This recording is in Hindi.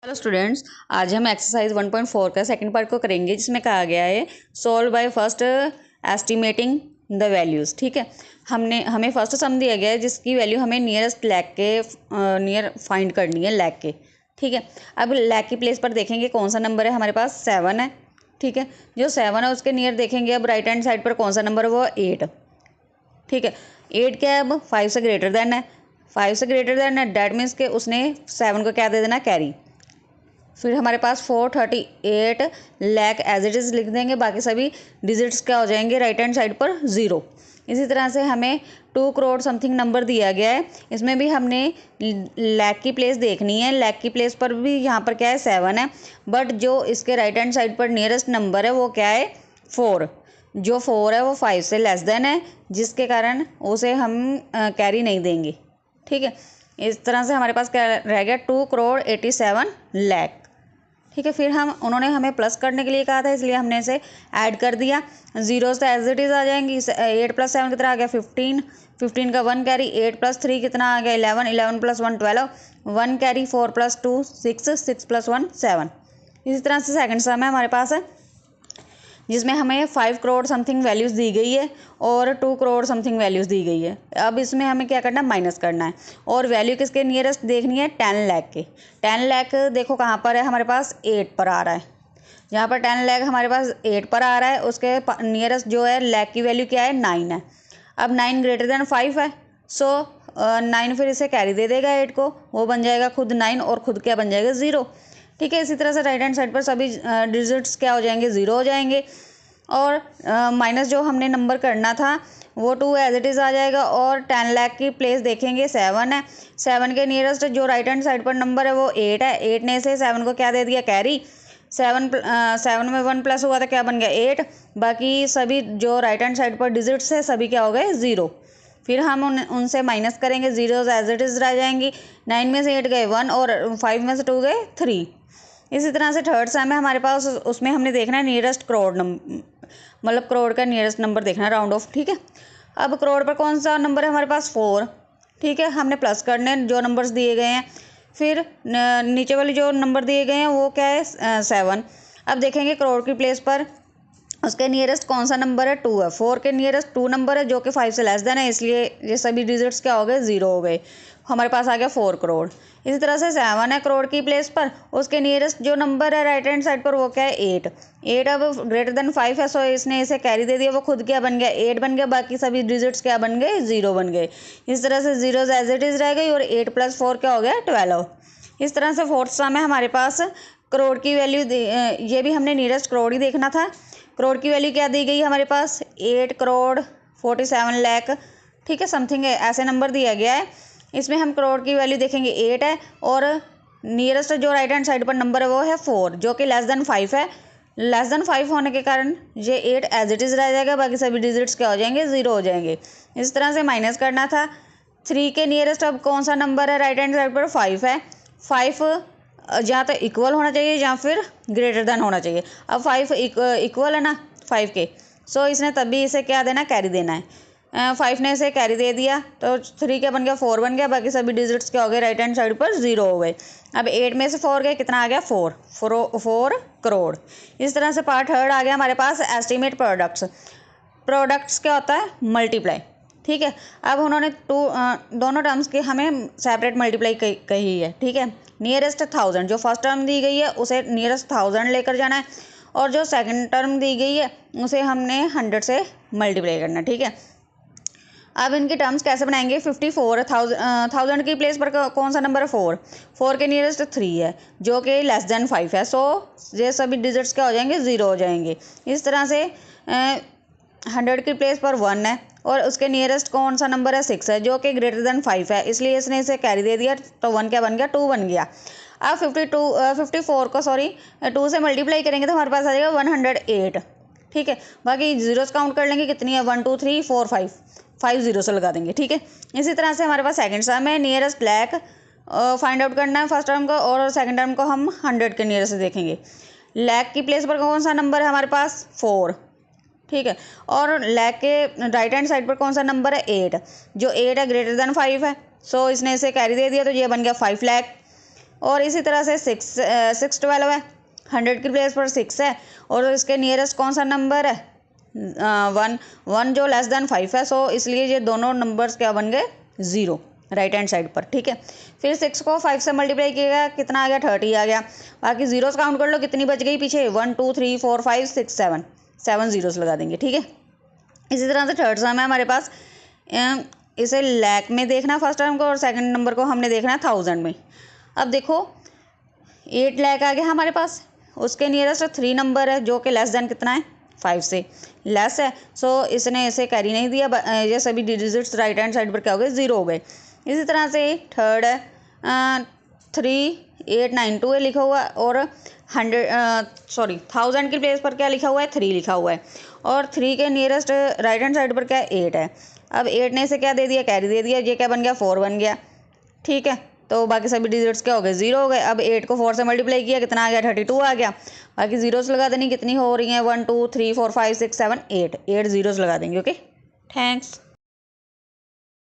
हेलो स्टूडेंट्स, आज हम एक्सरसाइज 1.4 का सेकंड पार्ट को करेंगे, जिसमें कहा गया है solve by first estimating the values. ठीक है, हमें फर्स्ट सम दिया गया है जिसकी वैल्यू हमें नियरेस्ट लैक के नियर फाइंड करनी है, लैक के। ठीक है, अब लैक की प्लेस पर देखेंगे कौन सा नंबर है, हमारे पास 7 है। ठीक है, जो 7 है उसके नियर देखेंगे, अब राइट हैंड साइड पर कौन सा नंबर है, वो 8। ठीक है, 8 क्या है, अब 5 से ग्रेटर देन है, 5 से ग्रेटर देन है, डैट मीन्स के उसने 7 को क्या दे देना, कैरी। फिर हमारे पास 438 लाख एज इट इज़ लिख देंगे, बाकी सभी डिजिट्स क्या हो जाएंगे, राइट हैंड साइड पर 0। इसी तरह से हमें 2 करोड़ समथिंग नंबर दिया गया है, इसमें भी हमने लैख की प्लेस देखनी है। लैख की प्लेस पर भी यहाँ पर क्या है, 7 है, बट जो इसके राइट हैंड साइड पर नियरेस्ट नंबर है वो क्या है, 4। जो 4 है वो 5 से लेस देन है, जिसके कारण उसे हम कैरी नहीं देंगे। ठीक है, इस तरह से हमारे पास क्या रह गया, 2 करोड़ 87 लाख। ठीक है, फिर उन्होंने हमें प्लस करने के लिए कहा था, इसलिए हमने इसे ऐड कर दिया। जीरोस तो एज इट इज़ आ जाएंगी। 8 + 7 कितना आ गया, 15। 15 का 1 कैरी, 8 + 3 कितना आ गया, 11। 11 + 1 12, 1 कैरी, 4 + 2 6, 6 + 1 7। इसी तरह से सेकंड सम है हमारे पास है, जिसमें हमें 5 करोड़ समथिंग वैल्यूज़ दी गई है और 2 करोड़ समथिंग वैल्यूज़ दी गई है। अब इसमें हमें क्या करना है, माइनस करना है, और वैल्यू किसके नियरेस्ट देखनी है, 10 लाख के। 10 लाख देखो कहाँ पर है, हमारे पास 8 पर आ रहा है। जहाँ पर 10 लाख हमारे पास 8 पर आ रहा है, उसके नियरेस्ट जो है लैख की वैल्यू क्या है, 9 है। अब 9 ग्रेटर देन 5 है, सो 9 फिर इसे कैरी दे देगा 8 को, वो बन जाएगा खुद 9 और खुद क्या बन जाएगा, 0। ठीक है, इसी तरह से राइट हैंड साइड पर सभी डिजिट्स क्या हो जाएंगे, 0 हो जाएंगे। और माइनस जो हमने नंबर करना था वो 2 एज इट इज़ आ जाएगा, और 10 लाख की प्लेस देखेंगे, 7 है। 7 के नियरेस्ट जो राइट हैंड साइड पर नंबर है वो 8 है। 8 ने से 7 को क्या दे दिया, कैरी। 7 में 1 प्लस हुआ था, क्या बन गया, 8। बाकी सभी जो राइट हैंड साइड पर डिजिट्स है सभी क्या हो गए, 0। फिर हम उनसे माइनस करेंगे, जीरोज एज इट इज़ रह जाएंगी। 9 में से 8 गए 1, और 5 में से 2 गए 3। इसी तरह से थर्ड सम है हमारे पास, उसमें हमने देखना है नियरेस्ट करोड़ नंबर, मतलब करोड़ का नियरेस्ट नंबर देखना है, राउंड ऑफ। ठीक है, अब करोड़ पर कौन सा नंबर है हमारे पास, 4। ठीक है, हमने प्लस करने जो नंबर्स दिए गए हैं। फिर नीचे वाले जो नंबर दिए गए हैं वो क्या है, 7। अब देखेंगे करोड़ की प्लेस पर उसके नियरेस्ट कौन सा नंबर है, 2 है। 4 के नियरेस्ट 2 नंबर है, जो कि 5 से लेस देन है, इसलिए ये सभी डिजिट्स क्या हो गए, 0 हो गए। हमारे पास आ गया 4 करोड़। इसी तरह से 7 है करोड़ की प्लेस पर, उसके नियरेस्ट जो नंबर है राइट हैंड साइड पर वो क्या है, 8। 8 अब ग्रेटर देन 5 है, सो इसने इसे कैरी दे दिया, वो खुद क्या बन गया, 8 बन गया, बाकी सभी डिजिट्स क्या बन गए, 0 बन गए। इस तरह से जीरोज एज इट इज़ रह गई, और 8 + 4 क्या हो गया, 12। इस तरह से फोर्थ सम है हमारे पास, करोड़ की वैल्यू ये भी हमने नियरेस्ट करोड़ ही देखना था। करोड़ की वैल्यू क्या दी गई है हमारे पास, 8 करोड़ 47 लाख। ठीक है, समथिंग ऐसे नंबर दिया गया है। इसमें हम करोड़ की वैल्यू देखेंगे, 8 है, और नियरेस्ट जो राइट हैंड साइड पर नंबर है वो है 4, जो कि लेस देन 5 है। लेस देन 5 होने के कारण ये 8 एज इट इज़ रह जाएगा, बाकी सभी डिजिट्स क्या हो जाएंगे, 0 हो जाएंगे। इस तरह से माइनस करना था। 3 के नियरेस्ट अब कौन सा नंबर है राइट हैंड साइड पर, 5 है। 5 जहाँ तक इक्वल होना चाहिए या फिर ग्रेटर देन होना चाहिए। अब 5 इक्वल है ना 5 के, सो इसने तभी इसे क्या देना, कैरी देना है। 5 ने इसे कैरी दे दिया, तो 3 क्या बन गया, 4 बन गया, बाकी सभी डिजिट्स क्या हो गए, राइट हैंड साइड पर 0 हो गए। अब 8 में से 4 गए, कितना आ गया, 4 करोड़। इस तरह से पार्ट थर्ड आ गया हमारे पास, एस्टिमेट प्रोडक्ट्स। प्रोडक्ट्स क्या होता है, मल्टीप्लाई। ठीक है, अब उन्होंने दोनों टर्म्स की हमें सेपरेट मल्टीप्लाई कही है। ठीक है, नियरेस्ट 1000 जो फर्स्ट टर्म दी गई है उसे नियरेस्ट 1000 लेकर जाना है, और जो सेकंड टर्म दी गई है उसे हमने 100 से मल्टीप्लाई करना है। ठीक है, अब इनकी टर्म्स कैसे बनाएंगे, 54,000 की प्लेस पर कौन सा नंबर है, 4। 4 के नियरेस्ट 3 है, जो कि लेस देन 5 है, सो ये सभी डिजिट्स क्या हो जाएंगे, 0 हो जाएंगे। इस तरह से 100 की प्लेस पर 1 है, और उसके नियरेस्ट कौन सा नंबर है, 6 है, जो कि ग्रेटर देन 5 है, इसलिए इसने इसे कैरी दे दिया, तो 1 क्या बन गया, 2 बन गया। अब 54 को 2 से मल्टीप्लाई करेंगे तो हमारे पास आ जाएगा 108। ठीक है, बाकी जीरोस काउंट कर लेंगे, कितनी है, 1 2 3 4 5 0 से लगा देंगे। ठीक है, इसी तरह से हमारे पास सेकंड सम है, नियरेस्ट लैक फाइंड आउट करना है फर्स्ट टर्म को, और सेकंड टर्म को हम 100 के नियरेस्ट से देखेंगे। लैक की प्लेस पर कौन सा नंबर है हमारे पास, 4। ठीक है, और लैक के राइट हैंड साइड पर कौन सा नंबर है, 8। जो 8 है ग्रेटर देन 5 है, सो इसने इसे कैरी दे दिया, तो ये बन गया 5 लाख। और इसी तरह से 6 12 है, 100 की प्लेस पर 6 है और इसके नियरेस्ट कौन सा नंबर है 1 जो लेस देन 5 है। सो इसलिए ये दोनों नंबर्स क्या बन गए 0 राइट हैंड साइड पर। ठीक है, फिर 6 को 5 से मल्टीप्लाई किया कितना आ गया 30 आ गया। बाकी जीरोस काउंट कर लो कितनी बच गई पीछे 1 2 3 4 5 6 7 जीरोस लगा देंगे। ठीक है, इसी तरह से थर्ड सम है हमारे पास, इसे लैख में देखना फर्स्ट टर्म को और सेकंड नंबर को हमने देखना है 1000 में। अब देखो 8 लाख आ गया हमारे पास, उसके नियरेस्ट 3 नंबर है जो कि लेस देन कितना है 5 से लेस है। सो इसने इसे कैरी नहीं दिया, ये सभी डिजिट्स राइट हैंड साइड पर क्या हो गए 0 हो गए। इसी तरह से थर्ड है 3892 है लिखा हुआ और 1000 की प्लेस पर क्या लिखा हुआ है 3 लिखा हुआ है और 3 के नियरेस्ट राइट हैंड साइड पर क्या है 8 है। अब 8 ने इसे क्या दे दिया कैरी दे दिया, ये क्या बन गया 4 बन गया। ठीक है, तो बाकी सभी डिजिट्स क्या हो गए 0 हो गए। अब 8 को 4 से मल्टीप्लाई किया कितना आ गया 32 आ गया। बाकी जीरोस लगा देनी कितनी हो रही हैं 1 2 3 4 5 6 7 8 जीरोस लगा देंगे। Okay, thanks.